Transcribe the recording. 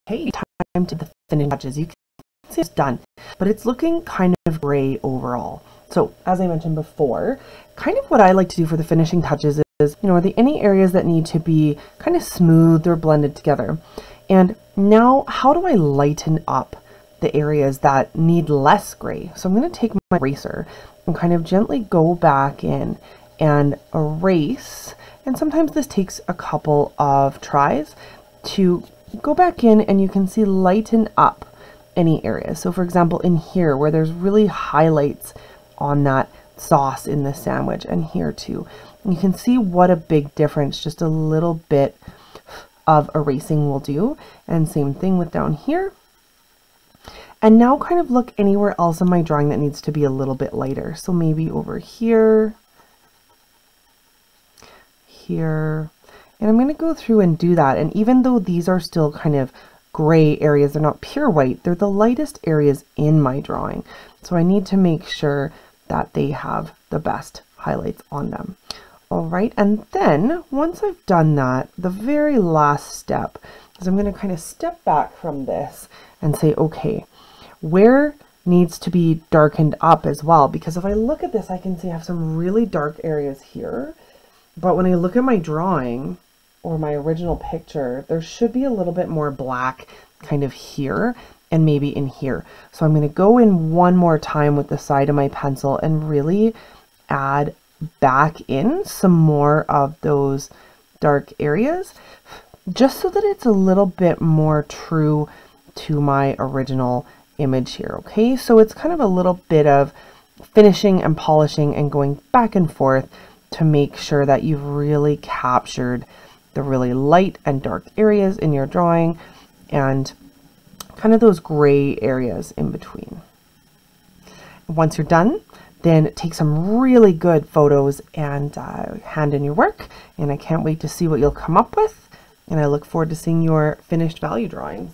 Okay, time to the finish touches. You can see it's done, but it's looking kind of gray overall. So as I mentioned before, kind of what I like to do for the finishing touches is, are there any areas that need to be kind of smoothed or blended together? And now how do I lighten up the areas that need less gray? So I'm going to take my eraser and kind of gently go back in and erase. And sometimes this takes a couple of tries to go back in, and you can see lighten up any areas. So for example, in here where there's really highlights on that sauce in the sandwich, and here too, you can see what a big difference just a little bit of erasing will do. And same thing with down here. And now kind of look anywhere else in my drawing that needs to be a little bit lighter. So maybe over here, here, and I'm going to go through and do that. And even though these are still kind of gray areas, they're not pure white, they're the lightest areas in my drawing. So I need to make sure that they have the best highlights on them. All right, and then once I've done that, the very last step is I'm going to kind of step back from this and say, okay, where needs to be darkened up as well? Because if I look at this, I can see I have some really dark areas here. But when I look at my drawing or my original picture, there should be a little bit more black kind of here and maybe in here. So I'm going to go in one more time with the side of my pencil and really add back in some more of those dark areas, just so that it's a little bit more true to my original image here. Okay, so it's kind of a little bit of finishing and polishing and going back and forth to make sure that you've really captured the really light and dark areas in your drawing and kind of those gray areas in between. Once you're done, then take some really good photos and hand in your work, and I can't wait to see what you'll come up with, and I look forward to seeing your finished value drawings.